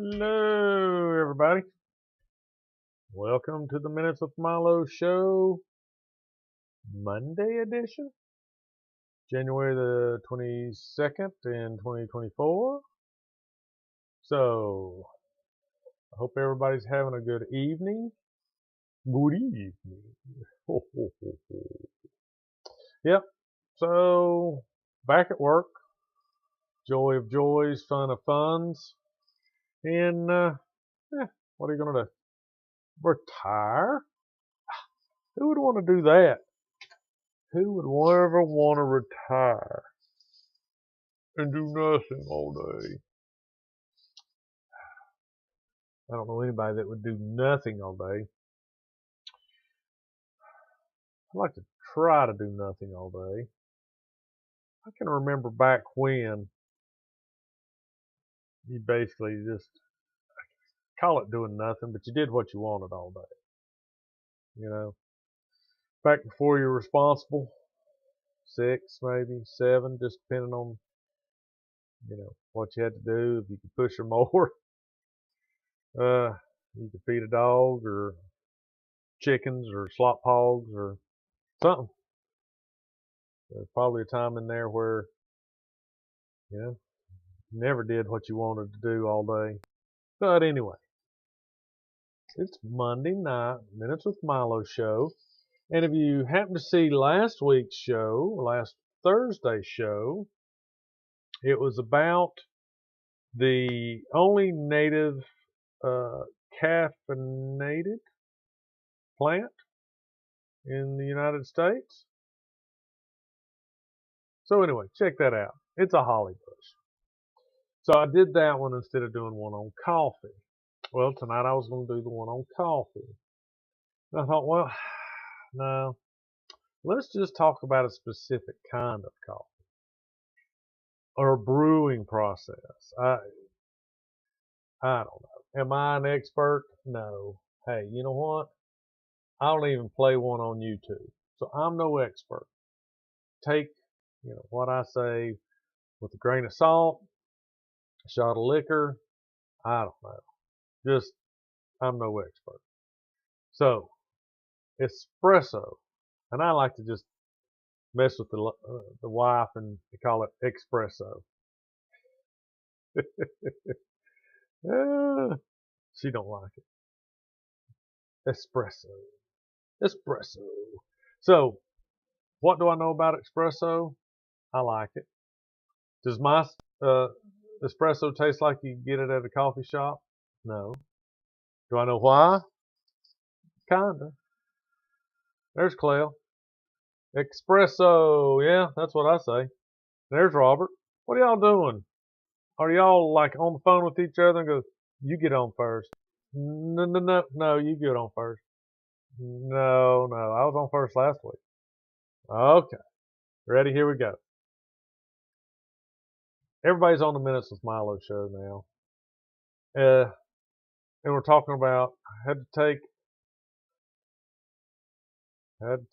Hello, everybody. Welcome to the Minutes with Milo show, Monday edition, January the 22nd in 2024. So, I hope everybody's having a good evening. Good evening. Yep, so back at work, joy of joys, fun of funs, and what are you going to do? Retire? Who would want to do that? Who would ever want to retire and do nothing all day? I don't know anybody that would do nothing all day. I'd like to try to do nothing all day. I can remember back when you basically just call it doing nothing, but you did what you wanted all day. You know, back before you were responsible, 6, maybe 7, just depending on, what you had to do. If you could push or more, you could feed a dog or chickens or slop hogs or something. There's probably a time in there where, you never did what you wanted to do all day. But anyway, it's Monday night, Minutes with Milo show. And if you happen to see last week's show, last Thursday's show, it was about the only native caffeinated plant in the United States. So anyway, check that out. It's a holly bush. So I did that one instead of doing one on coffee. Well, tonight I was going to do the one on coffee. And I thought, well, no, let's just talk about a specific kind of coffee or brewing process. I don't know. Am I an expert? No. Hey, you know what? I don't even play one on YouTube. So I'm no expert. Take, what I say with a grain of salt, a shot of liquor. I don't know. Just, I'm no expert. So, espresso. And I like to just mess with the wife and call it espresso. She don't like it. Espresso. So, what do I know about espresso? I like it. Does my espresso taste like you get it at a coffee shop? No. Do I know why? Kinda. There's Clell. Espresso. Yeah, that's what I say. There's Robert. What are y'all doing? Are y'all like on the phone with each other and go, you get on first? No, you get on first. No, I was on first last week. Okay. Ready? Here we go. Everybody's on the Minutes with Milo show now. And we're talking about I had to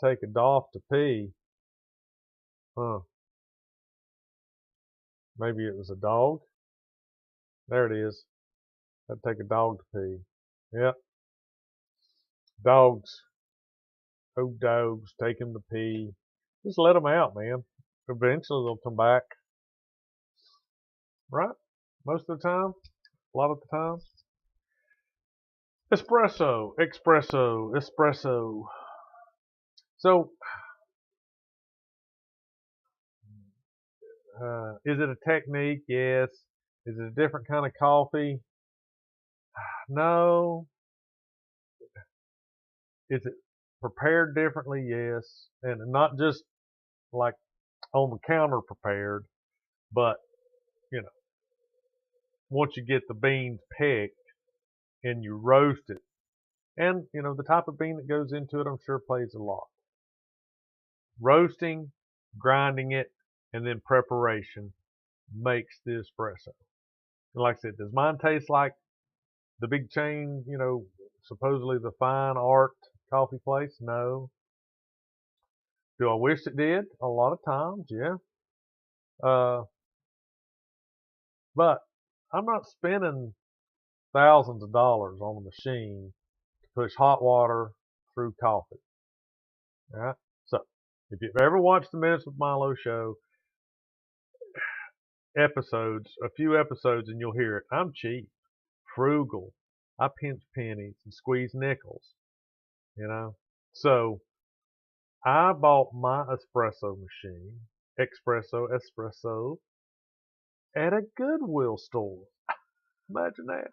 take a doff to pee. Huh. Maybe it was a dog. There it is. I had to take a dog to pee. Yep. Dogs. Oh, dogs. Take them to pee. Just let them out, man. Eventually they'll come back. Right? Most of the time. A lot of the time. Espresso. So, is it a technique? Yes. Is it a different kind of coffee? No. Is it prepared differently? Yes. And not just like on the counter prepared, but, once you get the beans picked and you roast it, and, the type of bean that goes into it, I'm sure plays a lot. Roasting, grinding it, and then preparation makes the espresso. And like I said, does mine taste like the big chain, supposedly the fine art coffee place? No. Do I wish it did? A lot of times, yeah. But I'm not spending thousands of dollars on a machine to push hot water through coffee. All right? So, if you've ever watched the Minutes with Milo show episodes, a few episodes, and you'll hear it, I'm cheap, frugal. I pinch pennies and squeeze nickels, you know? So, I bought my espresso machine, espresso, at a Goodwill store. Imagine that.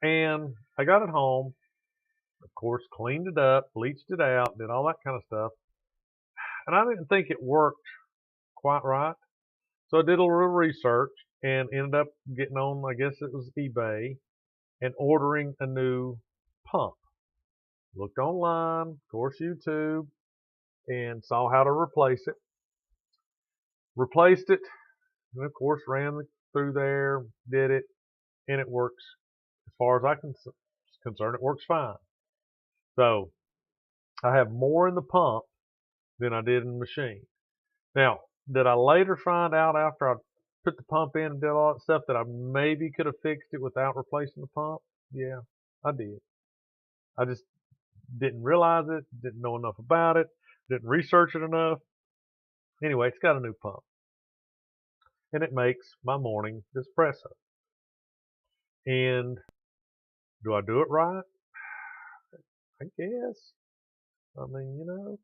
And I got it home, of course, cleaned it up, bleached it out, did all that kind of stuff. And I didn't think it worked quite right. So I did a little research and ended up getting on, I guess it was eBay, and ordering a new pump. Looked online, of course, YouTube, and saw how to replace it. Replaced it, and of course, ran through there, did it, and it works. As far as I'm concerned, it works fine. So I have more in the pump than I did in the machine. Now, did I later find out after I put the pump in and did all that stuff that I maybe could have fixed it without replacing the pump? Yeah, I did. I just didn't realize it, didn't know enough about it, didn't research it enough. Anyway, it's got a new pump. And it makes my morning espresso. And do I do it right? I guess. I mean,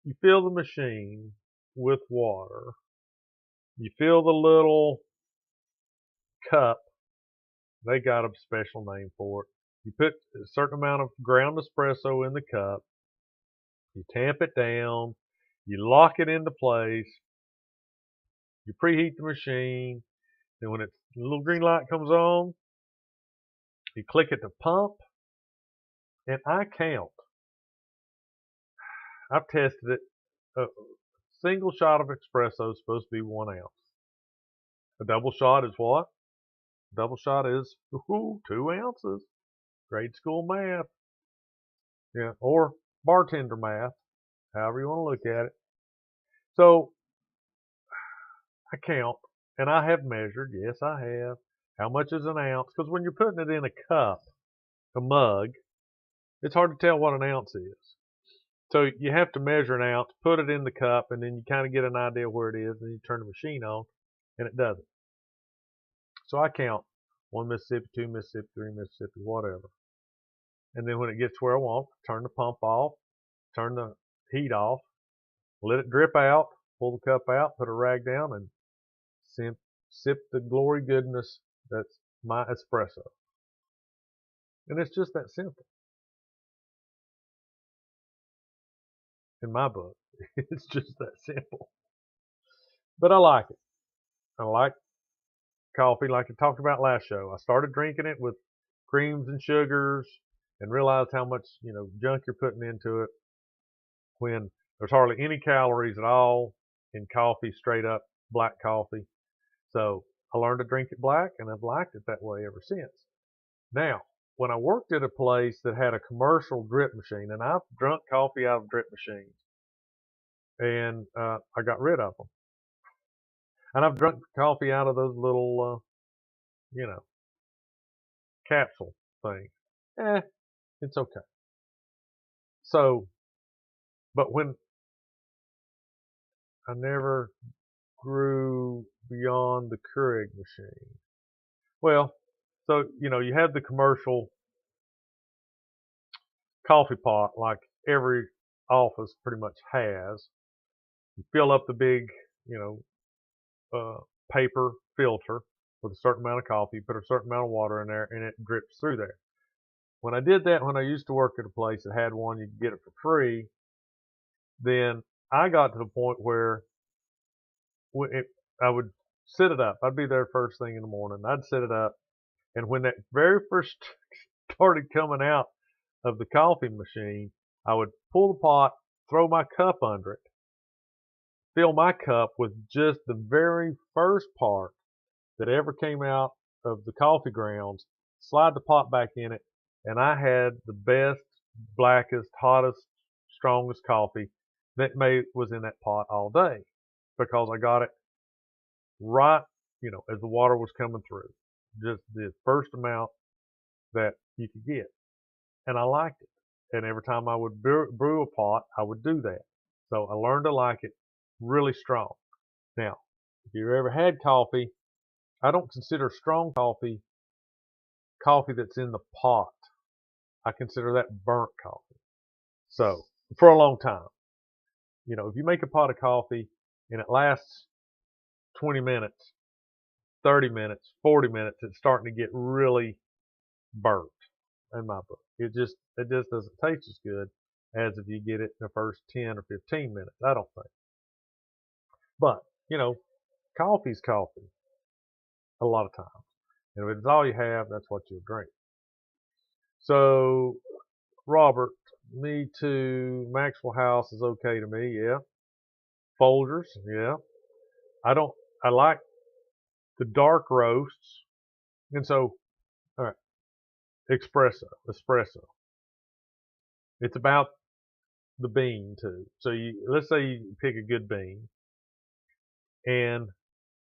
you fill the machine with water. You fill the little cup. They got a special name for it. You put a certain amount of ground espresso in the cup. You tamp it down. You lock it into place. You preheat the machine. And when the little green light comes on, you click it to pump. And I count. I've tested it. A single shot of espresso is supposed to be 1 ounce. A double shot is what? Double shot is 2 ounces. Grade school math. Yeah, or bartender math, however you want to look at it. So I count, and I have measured, yes I have, how much is an ounce, because when you're putting it in a cup, a mug, it's hard to tell what an ounce is. So you have to measure an ounce, put it in the cup, and then you kind of get an idea where it is, and you turn the machine on, and it does it. So I count 1 Mississippi, 2 Mississippi, 3 Mississippi, whatever. And then when it gets where I want, turn the pump off, turn the heat off, let it drip out, pull the cup out, put a rag down, and sip the glory goodness that's my espresso. And it's just that simple. In my book, it's just that simple. But I like it. I like coffee like I talked about last show. I started drinking it with creams and sugars and realized how much, junk you're putting into it when there's hardly any calories at all in coffee, straight up black coffee. So I learned to drink it black, and I've liked it that way ever since. Now, when I worked at a place that had a commercial drip machine, and I've drunk coffee out of drip machines, and I got rid of them. And I've drunk coffee out of those little, capsule things. It's okay. So, but when I never grew beyond the Keurig machine. Well, so, you have the commercial coffee pot like every office pretty much has. You fill up the big, paper filter with a certain amount of coffee, put a certain amount of water in there, and it drips through there. When I did that, when I used to work at a place that had one, you could get it for free, then I got to the point where I would set it up. I'd be there first thing in the morning. I'd set it up, and when that very first started coming out of the coffee machine, I would pull the pot, throw my cup under it, fill my cup with just the very first part that ever came out of the coffee grounds, slide the pot back in it, and I had the best, blackest, hottest, strongest coffee that was in that pot all day because I got it right, as the water was coming through. just the first amount that you could get. And I liked it. And every time I would brew a pot, I would do that. So I learned to like it really strong. Now, if you've ever had coffee, I don't consider strong coffee coffee that's in the pot. I consider that burnt coffee. So for a long time, if you make a pot of coffee and it lasts 20 minutes, 30 minutes, 40 minutes, it's starting to get really burnt in my book. It just doesn't taste as good as if you get it in the first 10 or 15 minutes, I don't think. But, coffee's coffee a lot of times. And if it's all you have, that's what you'll drink. So, Robert, me too. Maxwell House is okay to me, yeah. Folgers, yeah. I like the dark roasts. And so, all right, espresso. It's about the bean too. So let's say you pick a good bean, and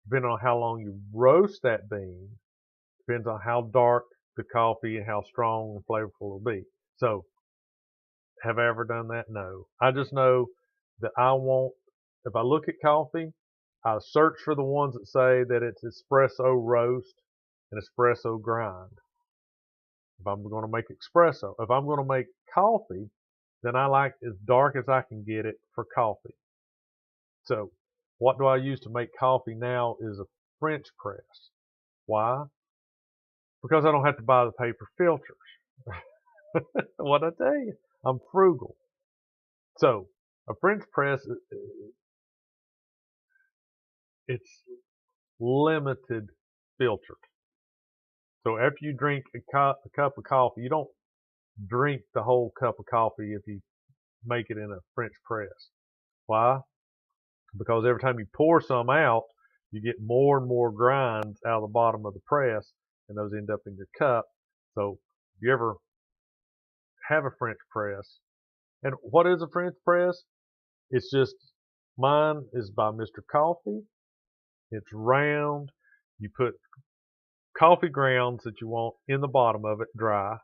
depending on how long you roast that bean, depends on how dark the coffee and how strong and flavorful it'll be. So, have I ever done that? No. I just know that if I look at coffee, I search for the ones that say that it's espresso roast and espresso grind. If I'm going to make espresso, if I'm going to make coffee, then I like as dark as I can get it for coffee. So, what do I use to make coffee now is a French press. Why? Because I don't have to buy the paper filters. What I tell you, I'm frugal. So, a French press, it's limited filtered. So after you drink a cup of coffee, you don't drink the whole cup of coffee if you make it in a French press. Why? Because every time you pour some out, you get more and more grinds out of the bottom of the press, and those end up in your cup. So if you ever have a French press, and what is a French press? It's just, mine is by Mr. Coffee. It's round. You put coffee grounds that you want in the bottom of it, dry.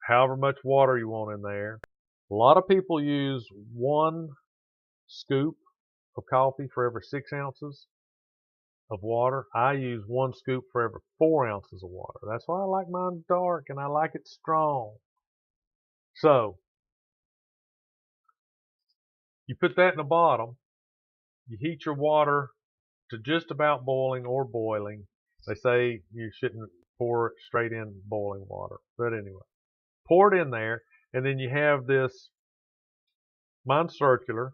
However much water you want in there. A lot of people use 1 scoop of coffee for every 6 ounces of water. I use 1 scoop for every 4 ounces of water. That's why I like mine dark and I like it strong. So, you put that in the bottom. You heat your water to just about boiling or boiling. They say you shouldn't pour it straight in boiling water. But anyway, pour it in there, and then you have this, mine's circular,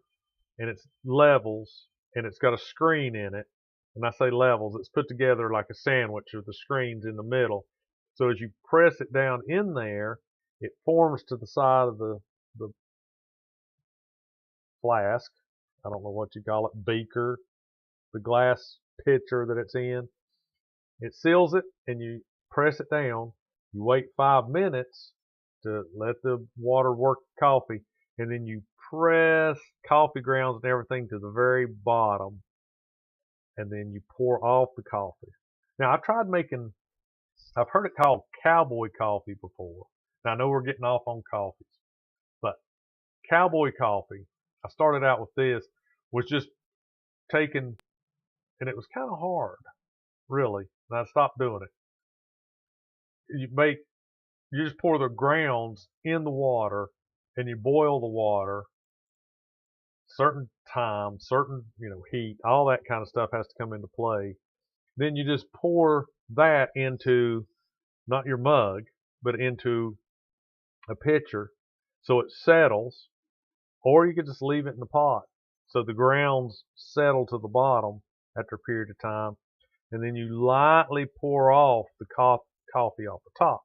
and it's levels, and it's got a screen in it. And I say levels, it's put together like a sandwich with the screens in the middle. So as you press it down in there, it forms to the side of the flask. I don't know what you call it, beaker, the glass pitcher that it's in. It seals it, and you press it down. You wait 5 minutes to let the water work the coffee, and then you press coffee grounds and everything to the very bottom, and then you pour off the coffee. Now, I've heard it called cowboy coffee before. Now, I know we're getting off on coffees, but cowboy coffee, I started out with this, was just taking, and it was kind of hard, really, and I stopped doing it. You just pour the grounds in the water, and you boil the water, certain time, certain, heat, all that kind of stuff has to come into play. Then you just pour that into, not your mug, but into a pitcher so it settles, or you could just leave it in the pot so the grounds settle to the bottom after a period of time, and then you lightly pour off the coffee off the top.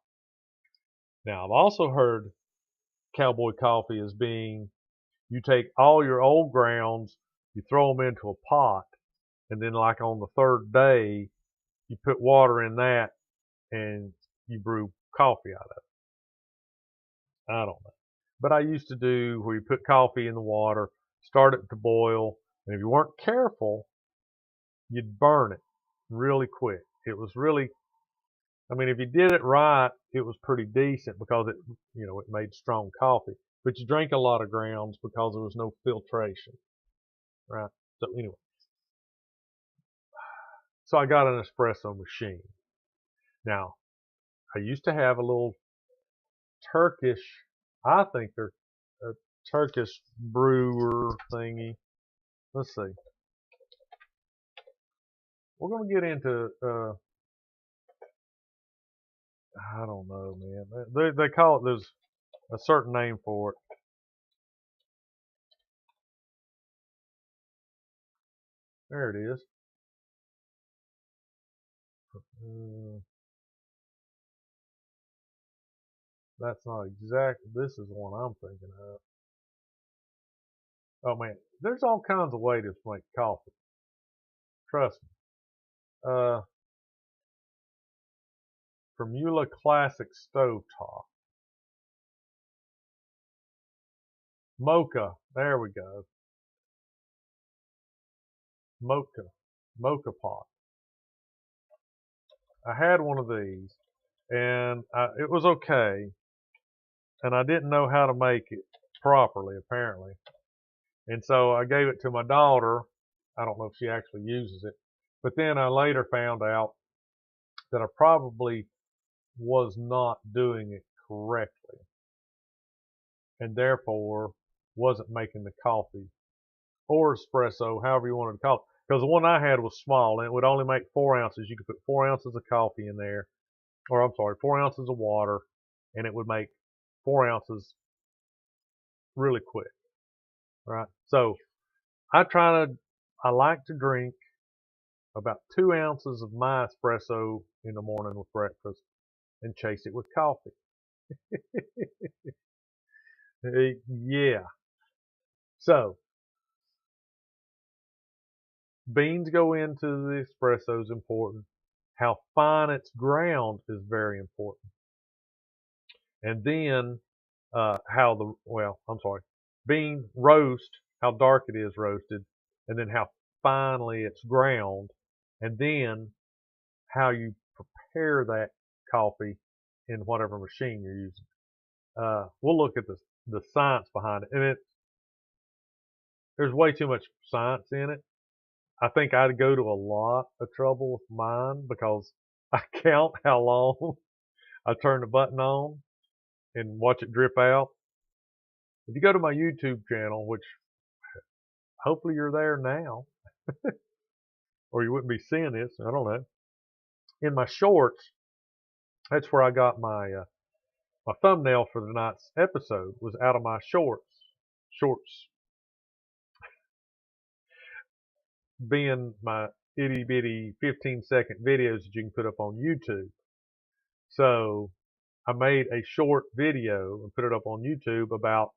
Now, I've also heard cowboy coffee as being, you take all your old grounds, you throw them into a pot, and then like on the 3rd day, you put water in that and you brew coffee out of it. I don't know. But I used to do where you put coffee in the water, start it to boil, and if you weren't careful, you'd burn it really quick. It was really, I mean, if you did it right, it was pretty decent because it, it made strong coffee. But you drank a lot of grounds because there was no filtration, right? So anyway, so I got an espresso machine. Now, I used to have a little Turkish, I think they're a Turkish brewer thingy. Let's see. We're going to get into, I don't know, man. They call it, there's a certain name for it. There it is. That's not exact. This is the one I'm thinking of. Oh man, there's all kinds of ways to make coffee. Trust me. Formula Classic Stovetop. Mocha. There we go. Mocha pot. I had one of these, and it was okay, and I didn't know how to make it properly, apparently. And so I gave it to my daughter. I don't know if she actually uses it, but then I later found out that I probably was not doing it correctly, and therefore wasn't making the coffee or espresso, however you wanted to call it. Because the one I had was small and it would only make 4 ounces. You could put 4 ounces of coffee in there, or I'm sorry, 4 ounces of water, and it would make 4 ounces really quick, right? So I like to drink about 2 ounces of my espresso in the morning with breakfast and chase it with coffee. Yeah. So beans go into the espresso is important. How fine it's ground is very important. And then bean roast, how dark it is roasted, and then how finely it's ground, and then how you prepare that coffee in whatever machine you're using. We'll look at the science behind it, and there's way too much science in it. I think I'd go to a lot of trouble with mine because I count how long I turn the button on and watch it drip out. If you go to my YouTube channel, which hopefully you're there now, or you wouldn't be seeing this, I don't know. In my shorts, that's where I got my thumbnail for the night's episode was out of my shorts. Shorts being my itty bitty 15-second videos that you can put up on YouTube. So I made a short video and put it up on YouTube about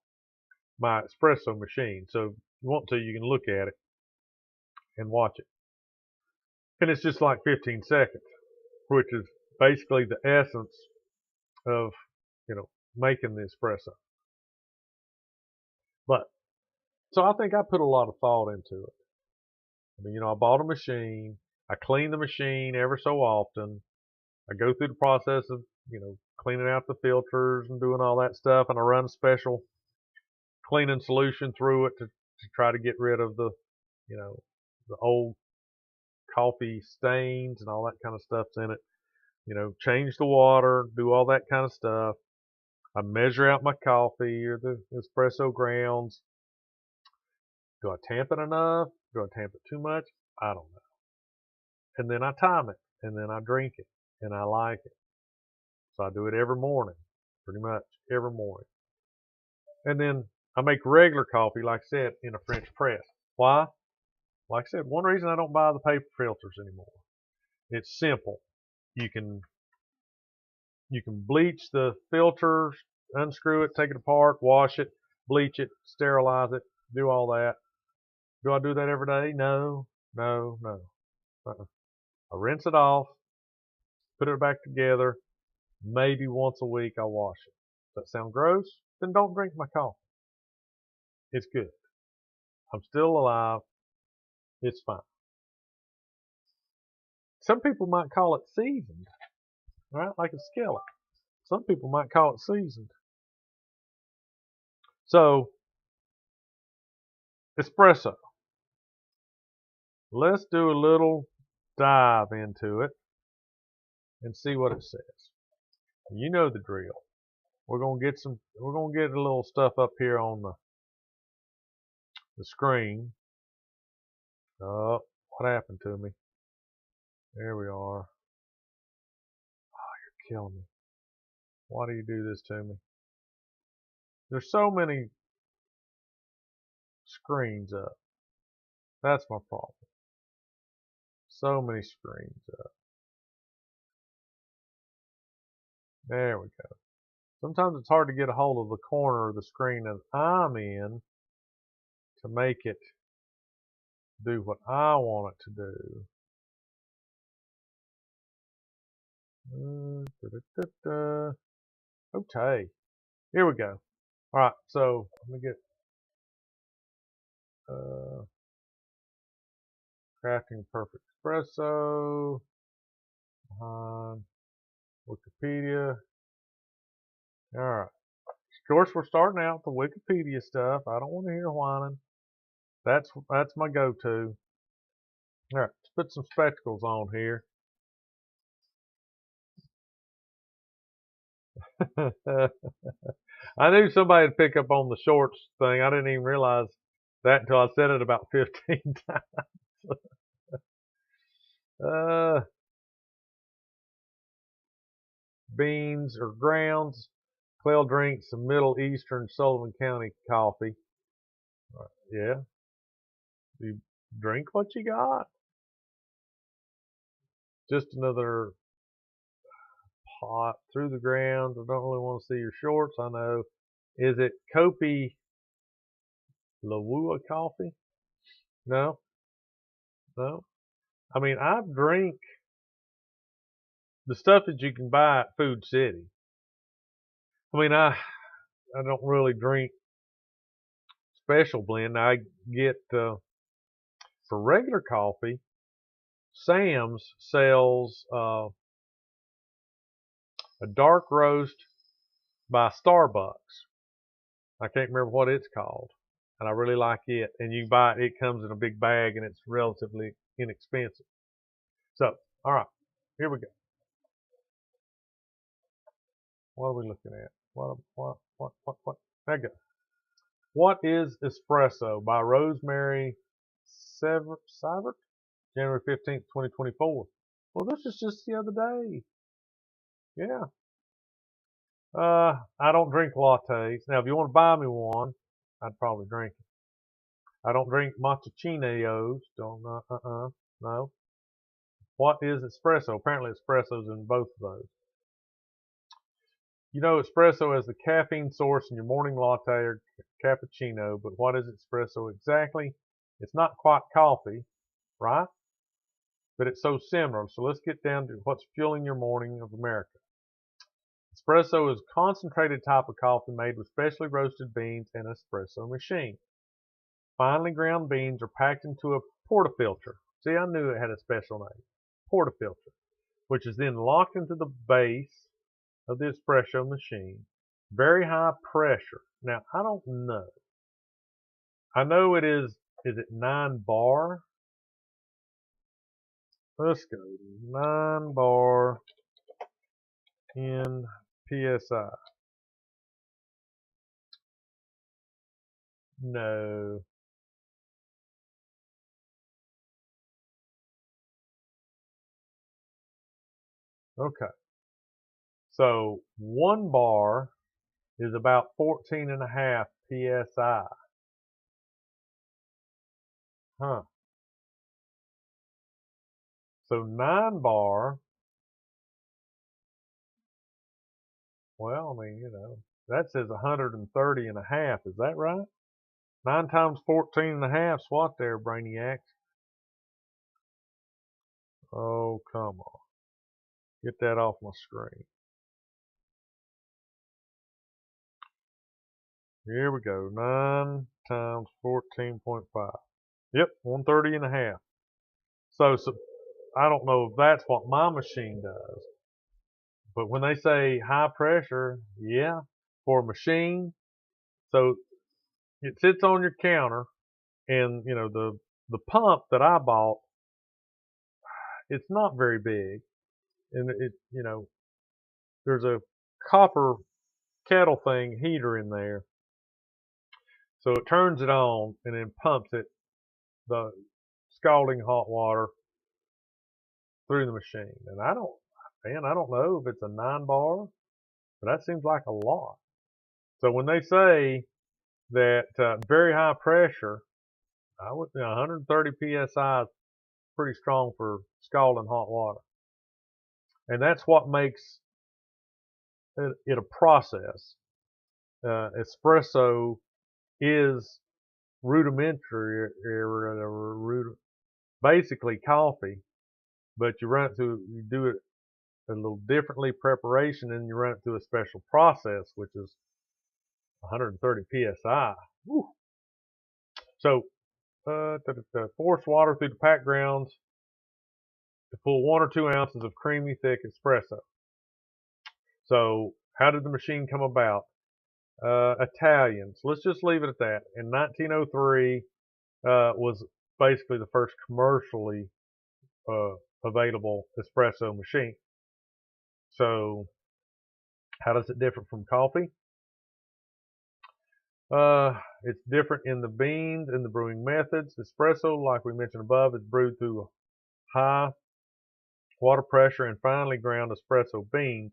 my espresso machine. So if you want to, you can look at it and watch it. And it's just like 15 seconds, which is basically the essence of, making the espresso. But, so I think I put a lot of thought into it. I mean, I bought a machine. I clean the machine ever so often. I go through the process of, cleaning out the filters and doing all that stuff. And I run a special cleaning solution through it to try to get rid of the old coffee stains and all that kind of stuff's in it. Change the water, do all that kind of stuff. I measure out my coffee or the espresso grounds. Do I tamp it enough? Do I tamp it too much? I don't know. And then I time it, and then I drink it, and I like it. So I do it every morning, pretty much every morning. And then I make regular coffee, like I said, in a French press. Why? Like I said, one reason I don't buy the paper filters anymore. It's simple. You can bleach the filters, unscrew it, take it apart, wash it, bleach it, sterilize it, do all that. Do I do that every day? No. I rinse it off, put it back together. Maybe once a week I'll wash it. Does that sound gross? Then don't drink my coffee. It's good. I'm still alive. It's fine. Some people might call it seasoned, right? Like a skillet. Some people might call it seasoned. So, espresso. Let's do a little dive into it and see what it says. You know the drill. We're gonna get a little stuff up here on the screen. Oh, what happened to me? There we are. Oh, you're killing me. Why do you do this to me? There's so many screens up. That's my problem. So many screens up. There we go. Sometimes it's hard to get a hold of the corner of the screen that I'm in to make it do what I want it to do. Okay, here we go. All right, so let me get crafting perfect espresso behind Wikipedia. All right. Of course, we're starting out with the Wikipedia stuff. I don't want to hear whining. That's my go-to. All right, let's put some spectacles on here. I knew somebody would pick up on the shorts thing. I didn't even realize that until I said it about 15 times. Beans or grounds. Clell drinks some Middle Eastern Sullivan County coffee. Yeah. You drink what you got. Just another pot through the ground. I don't really want to see your shorts. I know. Is it Kopi Lawua coffee? No. No. I mean, I drink the stuff that you can buy at Food City. I mean, I don't really drink special blend. I get for regular coffee. Sam's sells a dark roast by Starbucks. I can't remember what it's called, and I really like it. And you buy it; it comes in a big bag, and it's relatively inexpensive. So, all right, here we go. What are we looking at? What? There you go. What is Espresso by Rosemary Sivert? January 15th, 2024. Well, this is just the other day. Yeah. I don't drink lattes. Now, if you want to buy me one, I'd probably drink it. I don't drink macchiatos. Don't, no. What is espresso? Apparently, espresso's in both of those. You know espresso as the caffeine source in your morning latte or cappuccino, but what is espresso exactly? It's not quite coffee, right? But it's so similar. So let's get down to what's fueling your morning of America. Espresso is a concentrated type of coffee made with specially roasted beans and an espresso machine. Finely ground beans are packed into a portafilter. See, I knew it had a special name. Portafilter, which is then locked into the base of the espresso machine. Very high pressure. Now, I don't know. I know it is it 9 bar? Let's go. 9 bar in PSI. No. Okay. So 1 bar is about 14.5 PSI. Huh. So 9 bar, well, I mean, you know, that says 130.5. Is that right? 9 times 14.5, what there, brainiacs? Oh, come on. Get that off my screen. Here we go. 9 times 14.5. Yep, 130.5. So I don't know if that's what my machine does. But when they say high pressure, yeah, for a machine, so it sits on your counter, and the pump that I bought, it's not very big, and there's a copper kettle thing heater in there, so it turns it on and then pumps it, the scalding hot water through the machine. And I don't know if it's a 9 bar, but that seems like a lot. So when they say that very high pressure, I would 130 psi is pretty strong for scalding hot water, and that's what makes it a process. Espresso is rudimentary, basically coffee, but you do it a little differently preparation, and you run it through a special process, which is 130 psi. Woo. So, force water through the packed grounds to pull 1 or 2 ounces of creamy, thick espresso. So, how did the machine come about? Italians. Let's just leave it at that. In 1903 was basically the first commercially available espresso machine. So, how does it differ from coffee? It's different in the beans and the brewing methods. Espresso, like we mentioned above, is brewed through high water pressure and finely ground espresso beans.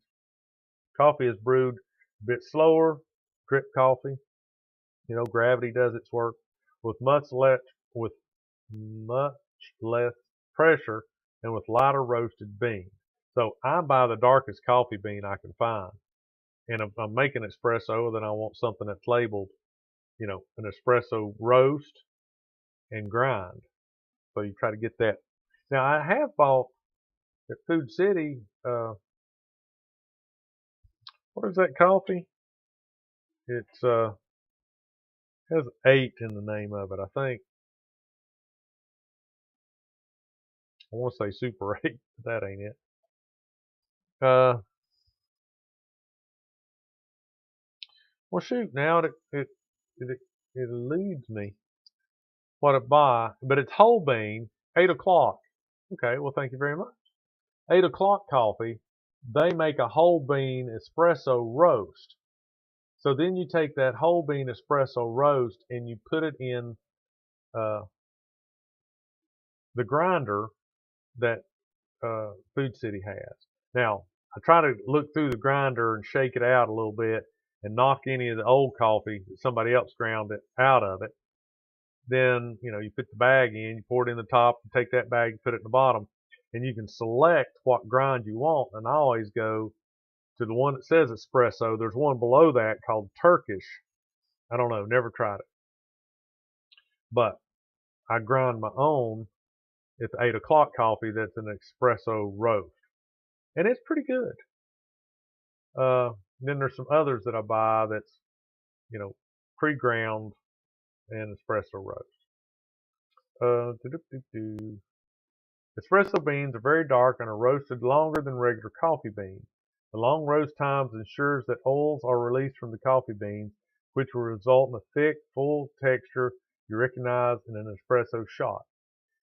Coffee is brewed a bit slower, drip coffee. Gravity does its work with much less pressure and with lighter roasted beans. So I buy the darkest coffee bean I can find. And if I'm making espresso, then I want something that's labeled, an espresso roast and grind. So you try to get that. Now I have bought at Food City, what is that coffee? It's has 8 in the name of it, I think. I want to say Super 8, but that ain't it. Well, shoot, now it eludes me what it buy, but it's whole bean, 8 o'clock. Okay, well, thank you very much. 8 o'clock coffee, they make a whole bean espresso roast. So then you take that whole bean espresso roast and you put it in the grinder that Food City has. Now, I try to look through the grinder and shake it out a little bit and knock any of the old coffee that somebody else ground it out of it. Then, you put the bag in, you pour it in the top, you take that bag, put it in the bottom, and you can select what grind you want. And I always go to the one that says espresso. There's one below that called Turkish. I don't know, never tried it. But I grind my own at the 8 o'clock coffee that's an espresso roast. And it's pretty good. Then there's some others that I buy that's, pre-ground and espresso roast. Espresso beans are very dark and are roasted longer than regular coffee beans. The long roast times ensures that oils are released from the coffee beans, which will result in a thick, full texture you recognize in an espresso shot.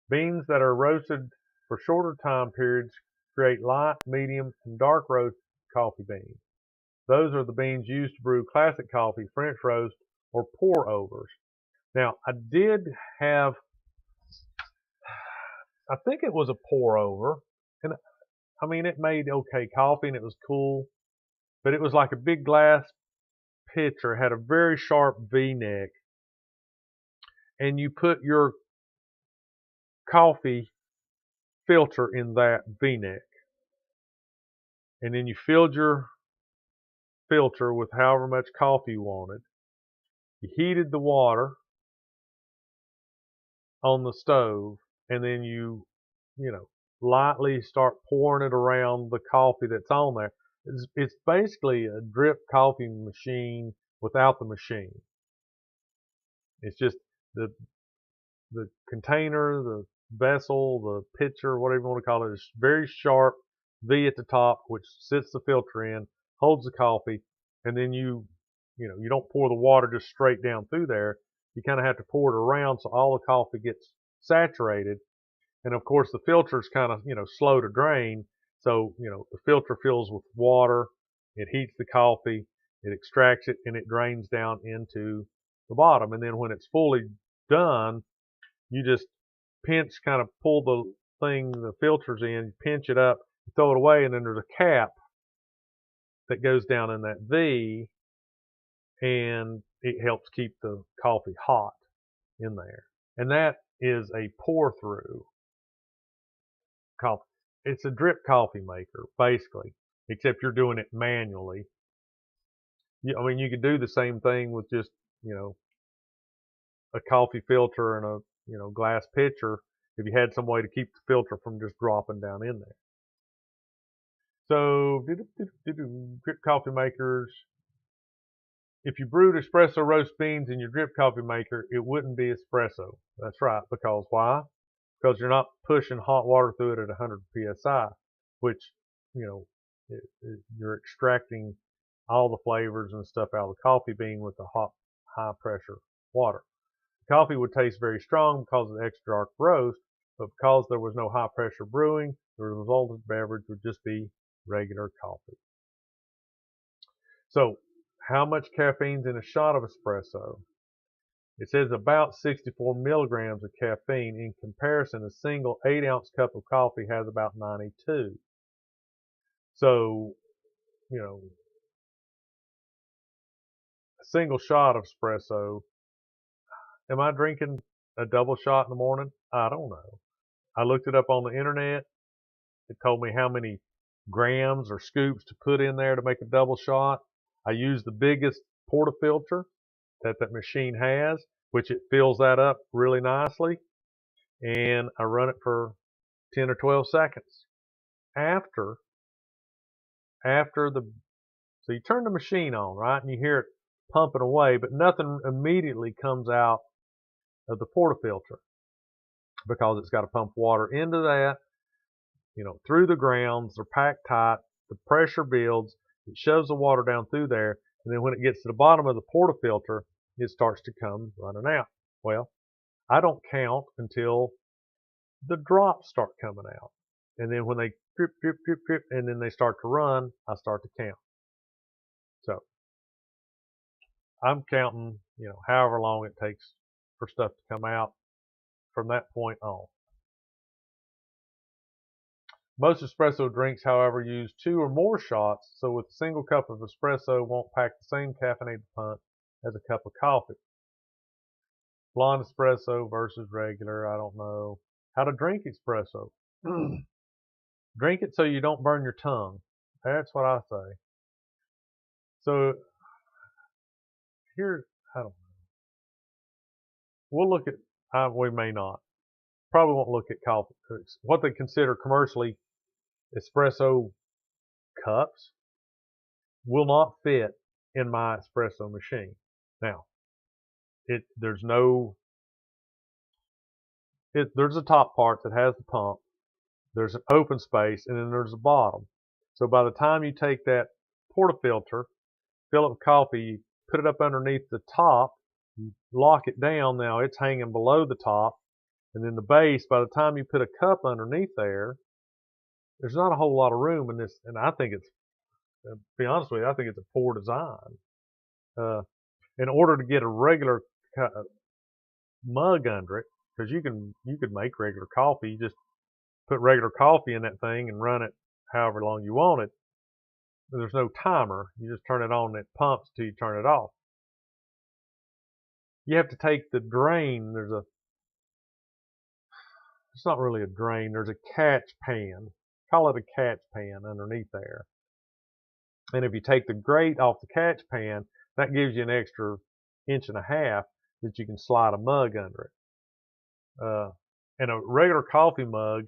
Beans that are roasted for shorter time periods create light, medium, and dark roast coffee beans. Those are the beans used to brew classic coffee, French roast, or pour overs. Now, I did have, I think it was a pour over, and I mean, it made okay coffee and it was cool, but it was like a big glass pitcher, had a very sharp V-neck, and you put your coffee filter in that V-neck, and then you filled your filter with however much coffee you wanted. You heated the water on the stove, and then you lightly start pouring it around the coffee that's on there. It's basically a drip coffee machine without the machine. It's just the container, the vessel, the pitcher, whatever you want to call it, is very sharp V at the top, which sits the filter in, holds the coffee, and then you don't pour the water just straight down through there. You kind of have to pour it around so all the coffee gets saturated. And of course, the filter is kind of, slow to drain. So, the filter fills with water. It heats the coffee. It extracts it and it drains down into the bottom. And then when it's fully done, you just kind of pull the filters in, pinch it up, throw it away, and then there's a cap that goes down in that V, and it helps keep the coffee hot in there. And that is a pour through coffee. It's a drip coffee maker, basically, except you're doing it manually. I mean, you could do the same thing with just, a coffee filter and a, glass pitcher if you had some way to keep the filter from just dropping down in there. So, drip coffee makers. If you brewed espresso roast beans in your drip coffee maker, it wouldn't be espresso. That's right. Because why? Because you're not pushing hot water through it at 100 psi, which, you're extracting all the flavors and stuff out of the coffee bean with the hot, high pressure water. The coffee would taste very strong because of the extra dark roast, but because there was no high pressure brewing, the resultant beverage would just be regular coffee. So, how much caffeine's in a shot of espresso? It says about 64 milligrams of caffeine. In comparison, a single 8-ounce cup of coffee has about 92. So, a single shot of espresso. Am I drinking a double shot in the morning? I don't know. I looked it up on the internet. It told me how many grams or scoops to put in there to make a double shot. I use the biggest portafilter that machine has, which it fills that up really nicely, and I run it for 10 or 12 seconds. So you turn the machine on, right, and you hear it pumping away, but nothing immediately comes out of the portafilter because it's got to pump water into that, through the grounds. They're packed tight. The pressure builds. It shoves the water down through there, and then when it gets to the bottom of the portafilter, it starts to come running out. Well, I don't count until the drops start coming out. And then when they drip, drip, drip, drip, and then they start to run, I start to count. So I'm counting, however long it takes for stuff to come out from that point on. Most espresso drinks, however, use 2 or more shots, so with a single cup of espresso won't pack the same caffeinated punch as a cup of coffee. Blonde espresso versus regular, I don't know. How to drink espresso. Drink it so you don't burn your tongue. That's what I say. So here, I don't know. We'll look at, we may not. Probably won't look at coffee. What they consider commercially espresso cups will not fit in my espresso machine. Now, there's a top part that has the pump. There's an open space, and then there's a bottom. So by the time you take that portafilter, fill it with coffee, put it up underneath the top, lock it down. Now it's hanging below the top, and then the base. By the time you put a cup underneath there's not a whole lot of room in this, and I think to be honest with you, I think it's a poor design. In order to get a regular mug under it, because you could make regular coffee, you just put regular coffee in that thing and run it however long you want it. There's no timer. You just turn it on and it pumps till you turn it off. You have to take the drain. It's not really a drain. There's a catch pan. Call it a catch pan underneath there. And if you take the grate off the catch pan, that gives you an extra 1.5 inches that you can slide a mug under it. And a regular coffee mug,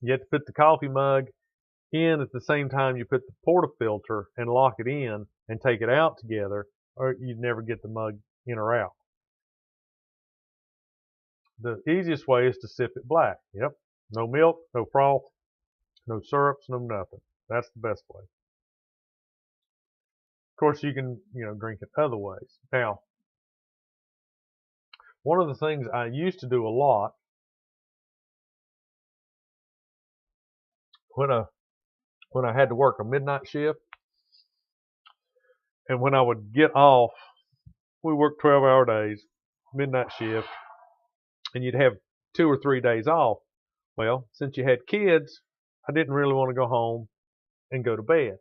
you have to put the coffee mug in at the same time you put the portafilter and lock it in and take it out together, or you'd never get the mug in or out. the easiest way is to sip it black. Yep. No milk, no froth, no syrups, no nothing. That's the best way. Of course, you can, drink it other ways. Now, one of the things I used to do a lot when I had to work a midnight shift, and when I would get off, we worked 12-hour days, midnight shift, and you'd have 2 or 3 days off. Well, since you had kids, I didn't really want to go home and go to bed.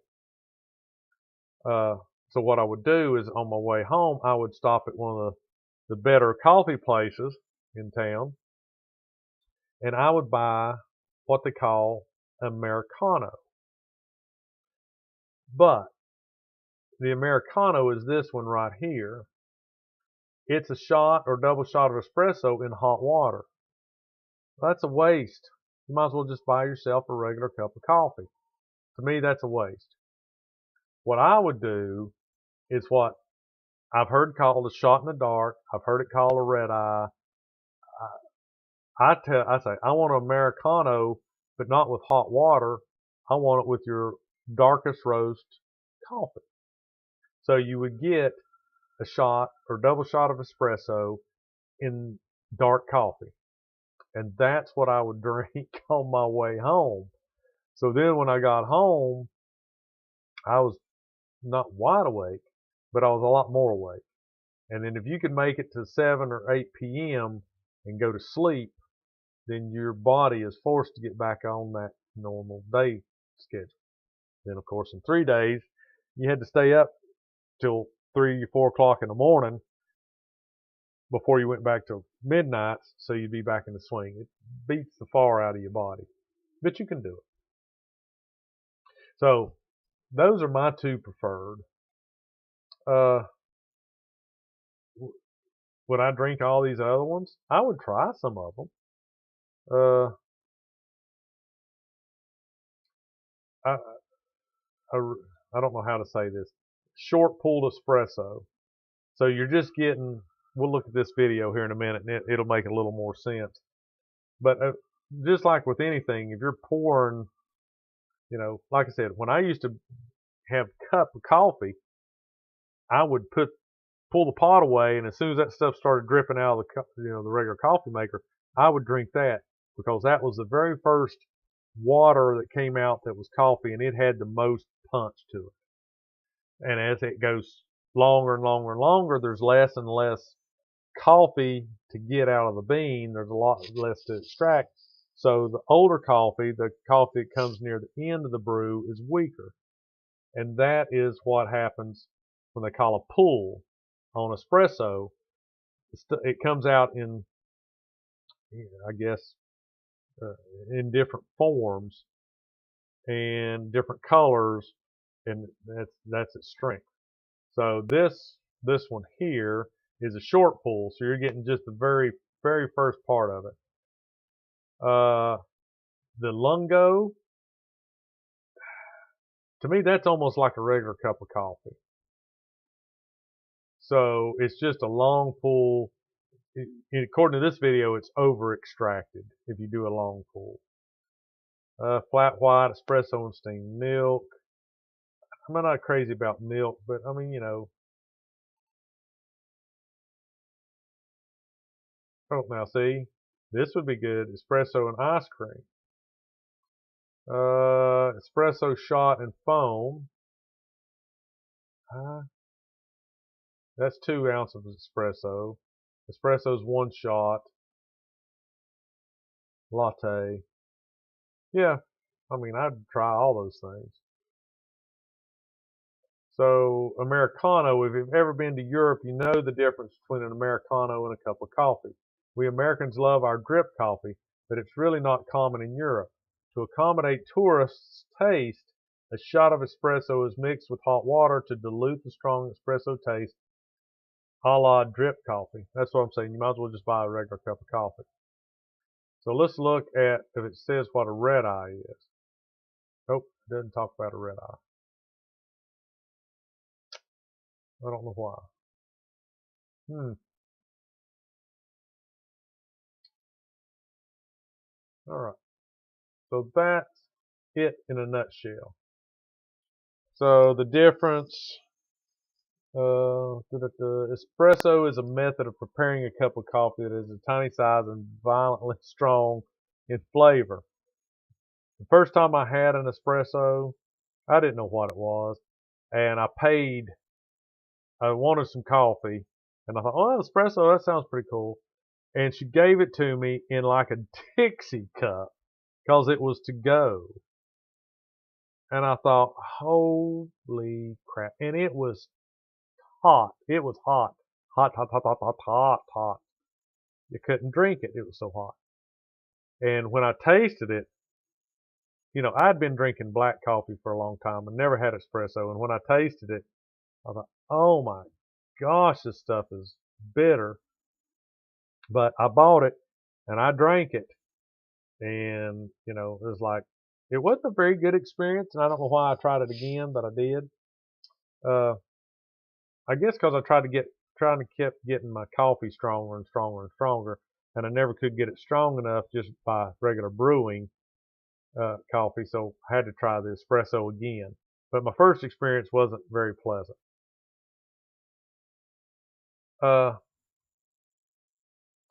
So what I would do is on my way home, I would stop at one of the better coffee places in town, and I would buy what they call Americano. But the Americano is this one right here. It's a shot or double shot of espresso in hot water. That's a waste. You might as well just buy yourself a regular cup of coffee. To me, that's a waste. What I would do is what I've heard called a shot in the dark. I've heard it called a red eye. I say, I want an Americano, but not with hot water. I want it with your darkest roast coffee. So you would get a shot or double shot of espresso in dark coffee. And that's what I would drink on my way home. So then when I got home, I was not wide awake, but I was a lot more awake. And then if you could make it to 7 or 8 p.m. and go to sleep, then your body is forced to get back on that normal day schedule. Then, of course, in 3 days, you had to stay up till 3 or 4 o'clock in the morning before you went back to midnight, so you'd be back in the swing. It beats the far out of your body, but you can do it. So those are my 2 preferred. Would I drink all these other ones? I would try some of them. I don't know how to say this. Short pulled espresso. So you're just getting, we'll look at this video here in a minute and it'll make a little more sense. But just like with anything, if you're pouring, like I said, when I used to have a cup of coffee, I would pull the pot away, and as soon as that stuff started dripping out of the regular coffee maker, I would drink that, because that was the very first water that came out that was coffee, and it had the most punch to it. And as it goes longer and longer and longer, there's less and less coffee to get out of the bean. There's a lot less to extract. So the older coffee, the coffee that comes near the end of the brew, is weaker. And that is what happens when they call a pull on espresso. It comes out in, I guess, in different forms and different colors, and that's its strength. So this one here is a short pull, so you're getting just the very, very first part of it. The lungo, to me, that's almost like a regular cup of coffee. So it's just a long pull. According to this video, it's over extracted if you do a long pull. Flat white, espresso and steamed milk. I'm not crazy about milk, but I mean, Oh, now see, this would be good. Espresso and ice cream. Espresso shot and foam. That's 2 ounces of espresso. Espresso's 1 shot. Latte. Yeah, I mean, I'd try all those things. So, Americano, if you've ever been to Europe, you know the difference between an Americano and a cup of coffee. We Americans love our drip coffee, but it's really not common in Europe. To accommodate tourists' taste, a shot of espresso is mixed with hot water to dilute the strong espresso taste, a la drip coffee. That's what I'm saying. You might as well just buy a regular cup of coffee. So let's look at if it says what a red eye is. Nope, it doesn't talk about a red eye. I don't know why. All right. So that's it in a nutshell. So the difference, the espresso is a method of preparing a cup of coffee that is a tiny size and violently strong in flavor. The first time I had an espresso, I didn't know what it was, and I wanted some coffee, and I thought, oh, espresso, that sounds pretty cool. And she gave it to me in like a Dixie cup because it was to go. And I thought, holy crap. And it was hot. It was hot. Hot, hot, hot, hot, hot, hot, hot. You couldn't drink it. It was so hot. And when I tasted it, I'd been drinking black coffee for a long time and never had espresso. And when I tasted it, I thought, oh my gosh, this stuff is bitter. But I bought it and I drank it. And, it was like, it wasn't a very good experience. And I don't know why I tried it again, but I did. I guess because I trying to keep getting my coffee stronger and stronger and stronger. And I never could get it strong enough just by regular brewing coffee. So I had to try the espresso again. But my first experience wasn't very pleasant.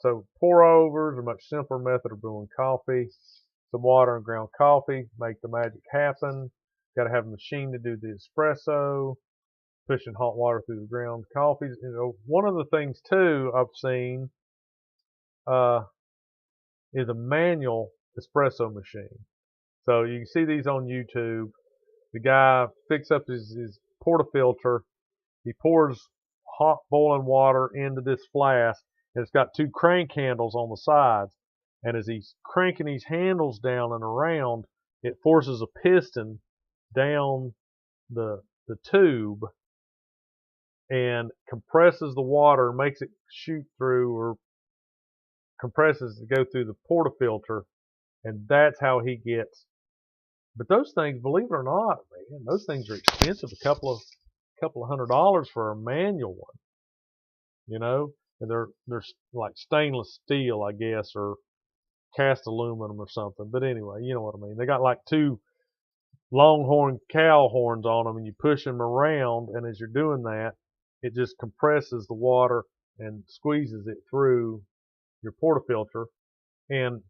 So pour overs are a much simpler method of brewing coffee. Some water and ground coffee make the magic happen. Got to have a machine to do the espresso. Pushing hot water through the ground coffees. One of the things too I've seen is a manual espresso machine. So you can see these on YouTube. The guy picks up his portafilter. He pours hot boiling water into this flask, and it's got two crank handles on the sides. And as he's cranking these handles down and around, it forces a piston down the tube and compresses the water, makes it shoot through, or compresses to go through the portafilter, and that's how he gets. But those things, believe it or not, man, those things are expensive. A couple of $100 for a manual one, and they're like stainless steel, I guess, or cast aluminum or something. But anyway, you know what I mean. They got like two longhorn cow horns on them, and you push them around, and as you're doing that, it just compresses the water and squeezes it through your portafilter, and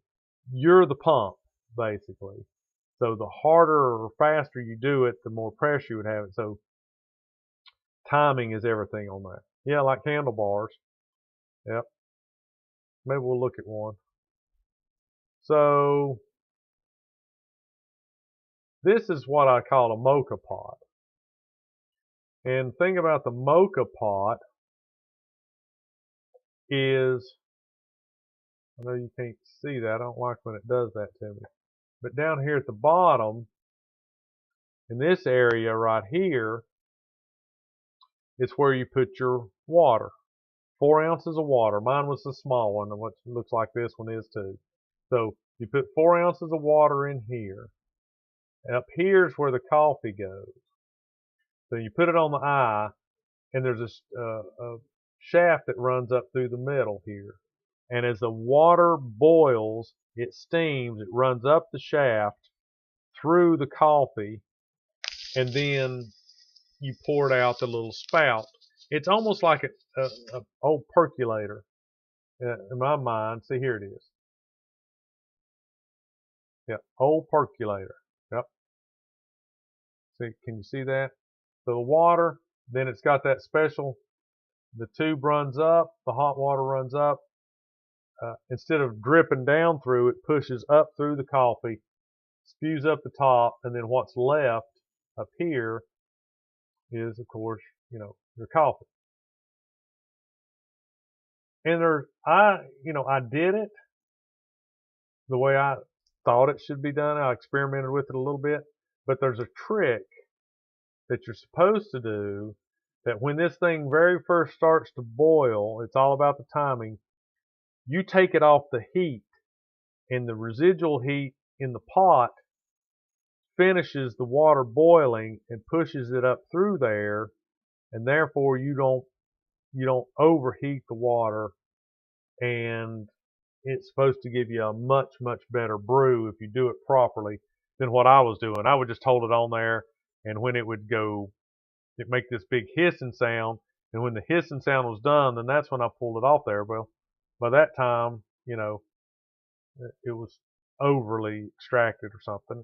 you're the pump, basically. So the harder or faster you do it, the more pressure you would have it. So timing is everything on that. Yeah, like handlebars. Yep. Maybe we'll look at one. So this is what I call a mocha pot. And the thing about the mocha pot is, I know you can't see that. I don't like when it does that to me. But down here at the bottom, in this area right here, is where you put your water. 4 ounces of water. Mine was the small one, and what looks like this one is too. So you put 4 ounces of water in here. Up here's where the coffee goes. So you put it on the eye, and there's a shaft that runs up through the middle here. And as the water boils, it steams, it runs up the shaft through the coffee, and then you pour it out the little spout. It's almost like a old percolator in my mind. See, here it is. Yeah, old percolator. Yep. See, can you see that? So the water, then it's got that special, the tube runs up, the hot water runs up. Instead of dripping down through, it pushes up through the coffee, spews up the top, and then what's left up here is, of course, your coffee. And I did it the way I thought it should be done. I experimented with it a little bit, but there's a trick that you're supposed to do, that when this thing very first starts to boil, it's all about the timing. You take it off the heat, and the residual heat in the pot finishes the water boiling and pushes it up through there, and therefore you don't overheat the water, and it's supposed to give you a much, much better brew if you do it properly than what I was doing. I would just hold it on there, and when it would go, it'd make this big hissing sound, and when the hissing sound was done, then that's when I pulled it off there. Well, by that time, it was overly extracted or something.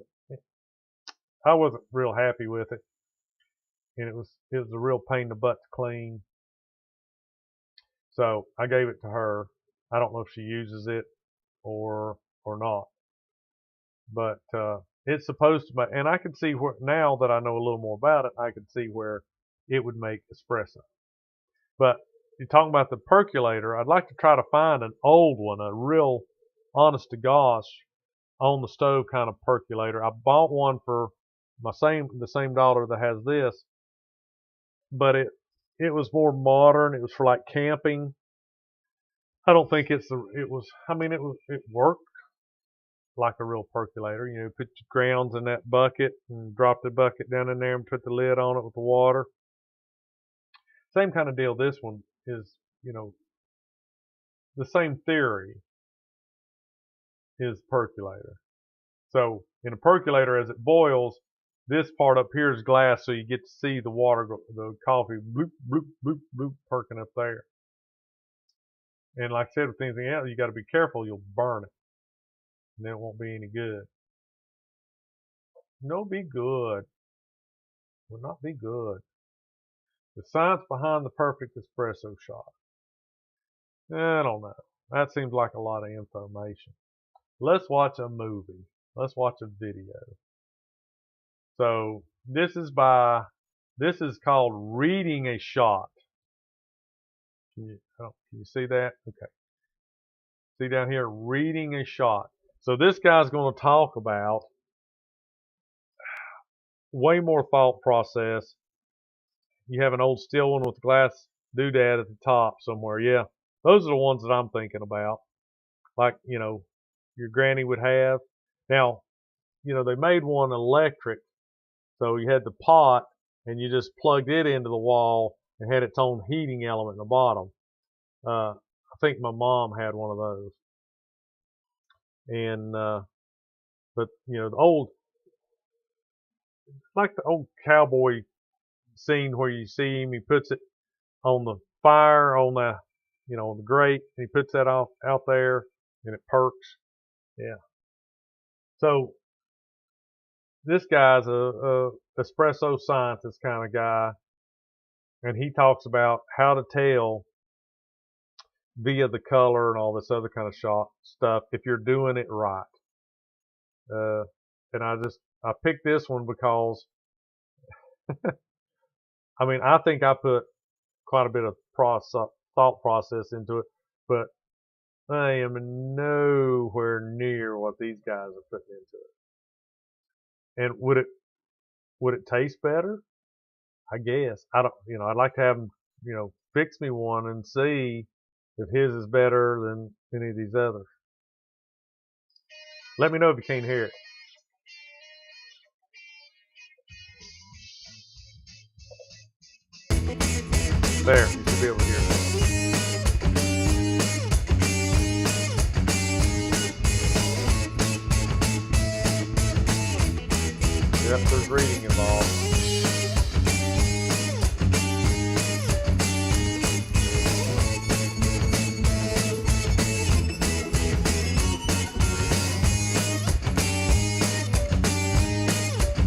I wasn't real happy with it, and it was a real pain in the butt to clean. So I gave it to her. I don't know if she uses it or not, but it's supposed to make, and I can see where, now that I know a little more about it, I can see where it would make espresso. But you're talking about the percolator. I'd like to try to find an old one, a real honest to gosh on the stove kind of percolator. I bought one for the same daughter that has this, but it was more modern. It was for like camping. I don't think it worked like a real percolator. Put your grounds in that bucket and drop the bucket down in there and put the lid on it with the water. Same kind of deal. This one is, the same theory is percolator. So in a percolator, as it boils, this part up here is glass, so you get to see the water, the coffee, bloop, bloop, bloop, bloop, perking up there. And like I said, with anything else, you got to be careful. You'll burn it, and then it won't be any good. No, be good. Will not be good. The science behind the perfect espresso shot. I don't know. That seems like a lot of information. Let's watch a movie. Let's watch a video. So this is called Reading a Shot. Can you see that? Okay. See down here, Reading a Shot. So this guy's going to talk about way more thought process. You have an old steel one with a glass doodad at the top somewhere. Yeah, those are the ones that I'm thinking about. Like, your granny would have. Now, they made one electric. So you had the pot, and you just plugged it into the wall and had its own heating element in the bottom. I think my mom had one of those. And, but, the old, like the old cowboy scene where you see him, he puts it on the fire, on the grate, and he puts that out there, and it perks. Yeah. So this guy's a espresso scientist kind of guy, and he talks about how to tell via the color and all this other kind of stuff if you're doing it right. And I picked this one because I think I put quite a bit of thought process into it, but I am nowhere near what these guys are putting into it. And would it taste better? I guess. I don't, I'd like to have them, fix me one and see if his is better than any of these others. Let me know if you can't hear it. There, you should be able to hear that. Yep, there's reading involved.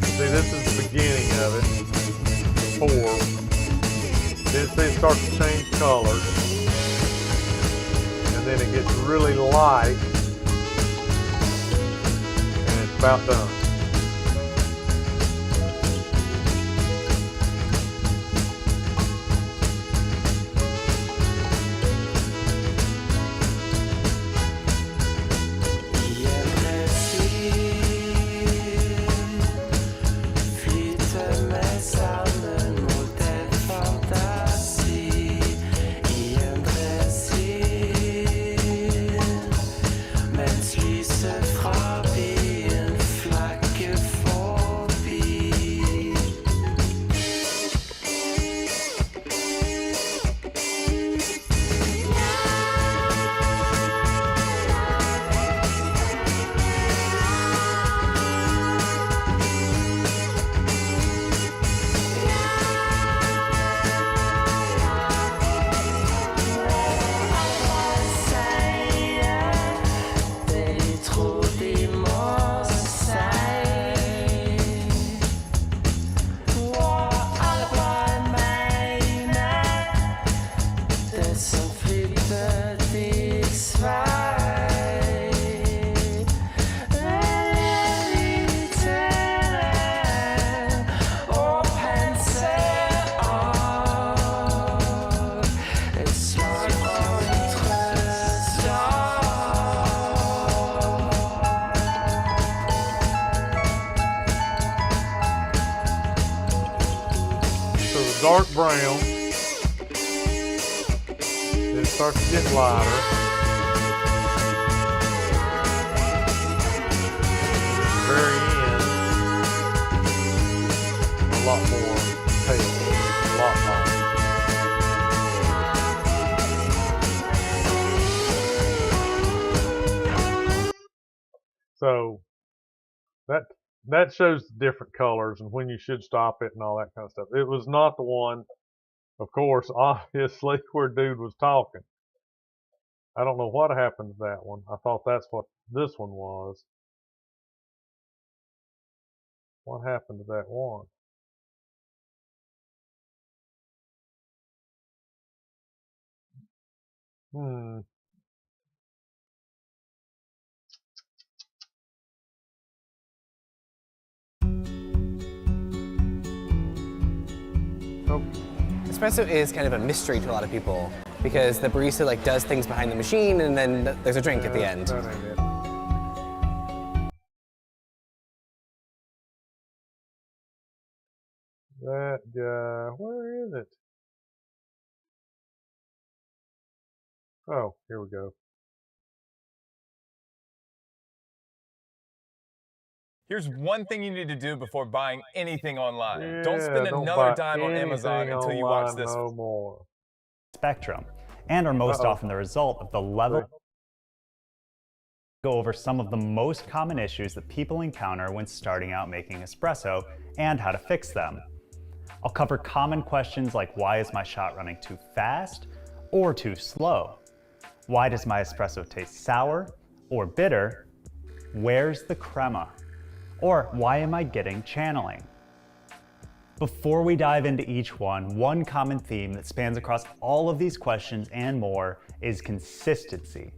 See, this is the beginning of it. The pour. Then it starts to change colors. And then it gets really light. And it's about done. Frapper une flaque dark brown. Then it starts to get lighter. Very end, a lot more pale, a lot lighter. So that shows the different colors and when you should stop it and all that kind of stuff. It was not the one, of course, obviously, where dude was talking. I don't know what happened to that one. I thought that's what this one was. What happened to that one? Oh. Espresso is kind of a mystery to a lot of people because the barista like does things behind the machine and then there's a drink at the end. That ain't it. That guy, where is it? Oh, here we go. Here's one thing you need to do before buying anything online. Yeah, Don't spend don't another buy dime on Amazon anything until you watch online this. no more. Spectrum, and are most often the result of the level. Go over some of the most common issues that people encounter when starting out making espresso and how to fix them. I'll cover common questions like, why is my shot running too fast or too slow? Why does my espresso taste sour or bitter? Where's the crema? Or why am I getting channeling? Before we dive into each one common theme that spans across all of these questions and more is consistency.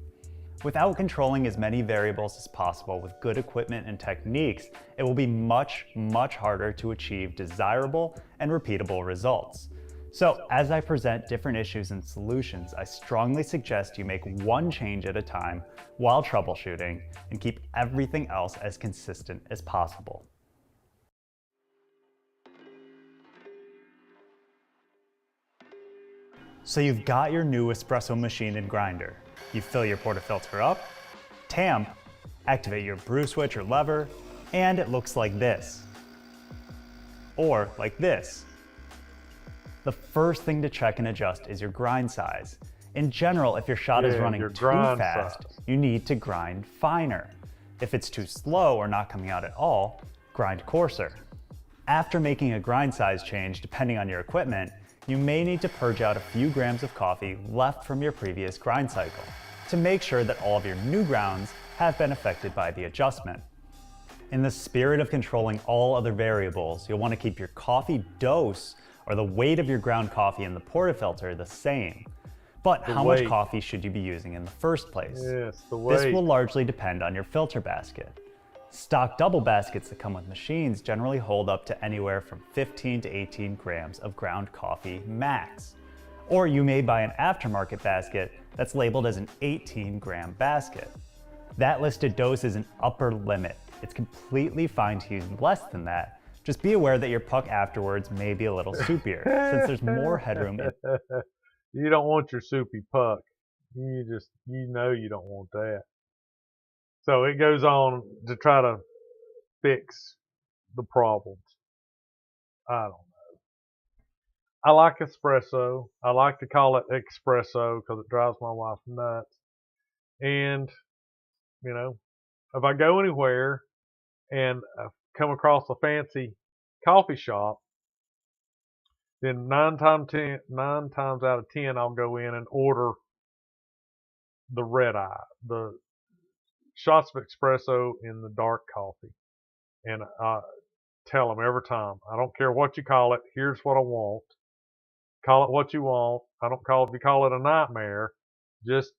Without controlling as many variables as possible with good equipment and techniques, it will be much, much harder to achieve desirable and repeatable results. So as I present different issues and solutions, I strongly suggest you make one change at a time while troubleshooting and keep everything else as consistent as possible. So you've got your new espresso machine and grinder. You fill your portafilter up, tamp, activate your brew switch or lever, and it looks like this. Or like this. The first thing to check and adjust is your grind size. In general, if your shot is running too fast, you need to grind finer. If it's too slow or not coming out at all, grind coarser. After making a grind size change, depending on your equipment, you may need to purge out a few grams of coffee left from your previous grind cycle to make sure that all of your new grounds have been affected by the adjustment. In the spirit of controlling all other variables, you'll want to keep your coffee dose or the weight of your ground coffee in the portafilter the same. But how much coffee should you be using in the first place? Yes, the weight. This will largely depend on your filter basket. Stock double baskets that come with machines generally hold up to anywhere from 15 to 18 grams of ground coffee max. Or you may buy an aftermarket basket that's labeled as an 18-gram basket. That listed dose is an upper limit. It's completely fine to use less than that. Just be aware that your puck afterwards may be a little soupier, since there's more headroom in. You don't want your soupy puck. You know you don't want that. So it goes on to try to fix the problems. I don't know. I like espresso. I like to call it espresso because it drives my wife nuts. And, you know, if I go anywhere and come across a fancy coffee shop, then nine times out of 10, I'll go in and order the red eye, the shots of espresso in the dark coffee. And I tell them every time, I don't care what you call it, here's what I want. Call it what you want. I don't care if you call it a nightmare, just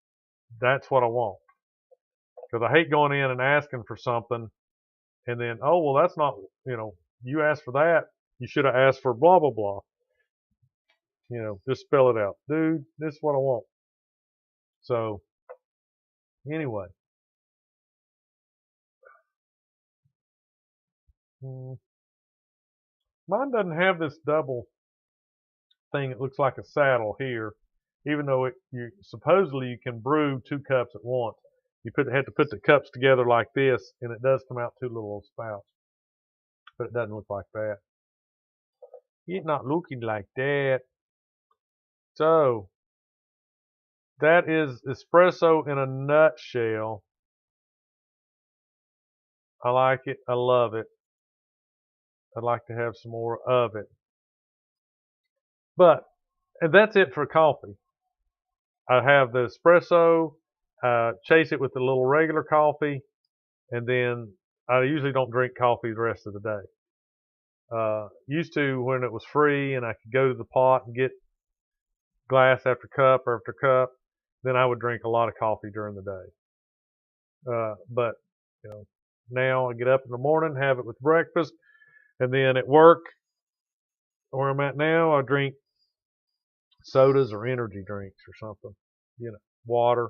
that's what I want. Because I hate going in and asking for something and then, oh, well, that's not, you asked for that. You should have asked for blah, blah, blah. Just spell it out. Dude, this is what I want. So, anyway. Mine doesn't have this double thing that looks like a saddle here, even though supposedly you can brew 2 cups at once. You have to put the cups together like this, and it does come out 2 little spouts. But it doesn't look like that. It's not looking like that. So, that is espresso in a nutshell. I like it. I love it. I'd like to have some more of it. And that's it for coffee. I have the espresso, chase it with a little regular coffee, and then I usually don't drink coffee the rest of the day. Used to when it was free and I could go to the pot and get glass after cup after cup, then I would drink a lot of coffee during the day. But now I get up in the morning, have it with breakfast, and then at work, where I'm at now, I drink sodas or energy drinks or something. Water.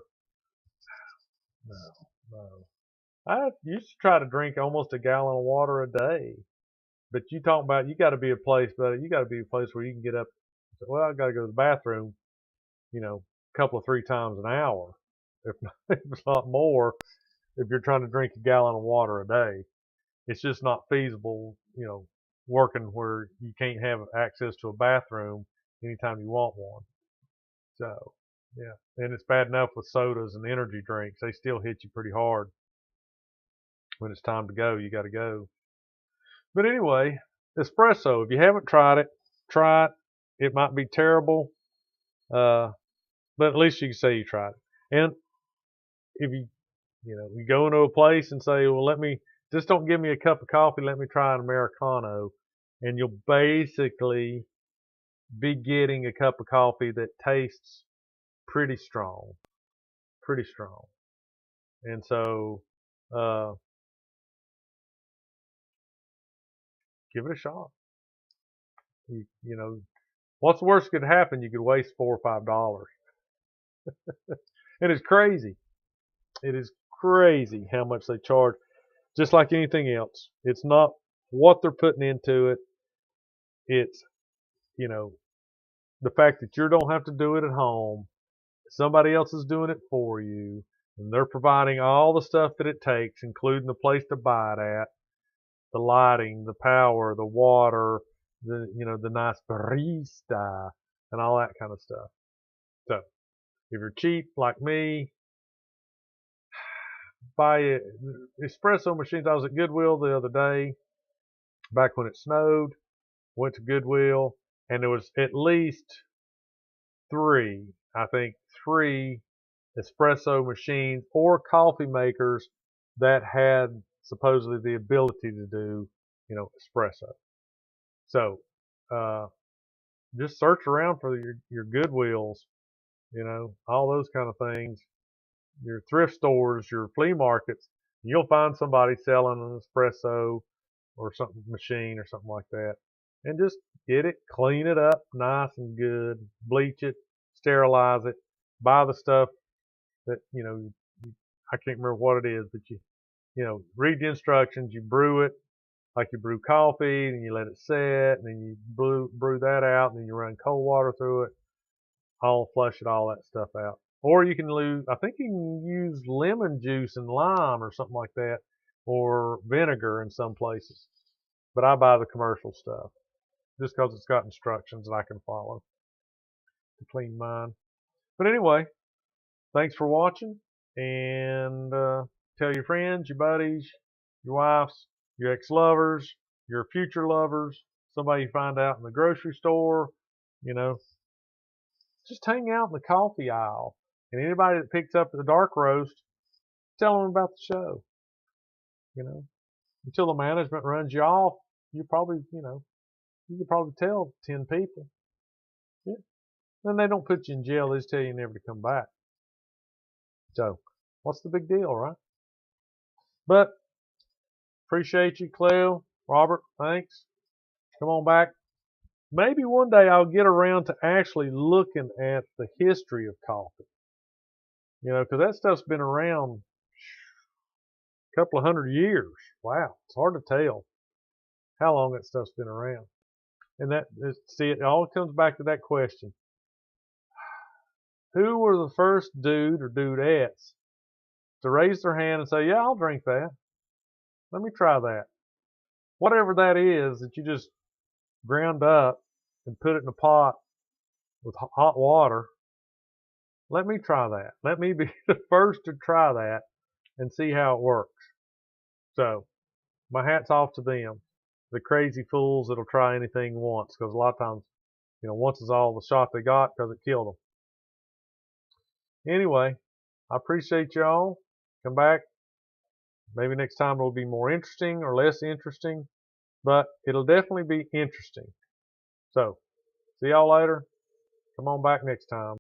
No. I used to try to drink almost a gallon of water a day. But you talk about you got to be a place, but you got to be a place where you can get up and say, well, I got to go to the bathroom, a couple of 3 times an hour, if not more, if you're trying to drink a gallon of water a day. It's just not feasible, working where you can't have access to a bathroom anytime you want one. So, yeah. And it's bad enough with sodas and energy drinks. They still hit you pretty hard. When it's time to go, you got to go. But anyway, espresso, if you haven't tried it, try it. It might be terrible, but at least you can say you tried it. And if you go into a place and say, well, just don't give me a cup of coffee, let me try an Americano. And you'll basically be getting a cup of coffee that tastes pretty strong. And so, give it a shot. What's the worst that could happen? You could waste $4 or $5. And it's crazy. It is crazy how much they charge. Just like anything else. It's not what they're putting into it. It's, the fact that you don't have to do it at home. Somebody else is doing it for you. And they're providing all the stuff that it takes, including the place to buy it at, the lighting, the power, the water, the nice barista, and all that kind of stuff. So, if you're cheap like me, buy espresso machines. I was at Goodwill the other day, back when it snowed. Went to Goodwill, and there was at least 3 espresso machines or coffee makers that had supposedly the ability to do, espresso. So, just search around for your Goodwills, all those kind of things, your thrift stores, your flea markets. You'll find somebody selling an espresso or something machine or something like that. And just get it, clean it up nice and good, bleach it, sterilize it, buy the stuff that, I can't remember what it is, but you read the instructions, you brew it like you brew coffee, and you let it set, and then you brew that out, and then you run cold water through it, flush it, all that stuff out. Or you can I think you can use lemon juice and lime or something like that, or vinegar in some places. But I buy the commercial stuff, just because it's got instructions that I can follow to clean mine. But anyway, thanks for watching, and tell your friends, your buddies, your wives, your ex-lovers, your future lovers, somebody you find out in the grocery store, just hang out in the coffee aisle. And anybody that picks up the dark roast, tell them about the show. Until the management runs you off, you probably, you could probably tell 10 people. Yeah. Then they don't put you in jail. They just tell you never to come back. So, what's the big deal, right? But, appreciate you, Cleo, Robert, thanks. Come on back. Maybe one day I'll get around to actually looking at the history of coffee. Because that stuff's been around a couple of 100 years. Wow, it's hard to tell how long that stuff's been around. And see, it all comes back to that question. Who were the first dude or dudettes to raise their hand and say, yeah, I'll drink that. Let me try that. Whatever that is that you just ground up and put it in a pot with hot water, let me try that. Let me be the first to try that and see how it works. So, my hat's off to them, the crazy fools that'll try anything once, because a lot of times, once is all the shot they got because it killed them. Anyway, I appreciate y'all. Come back. Maybe next time it'll be more interesting or less interesting, but it'll definitely be interesting. So, see y'all later. Come on back next time.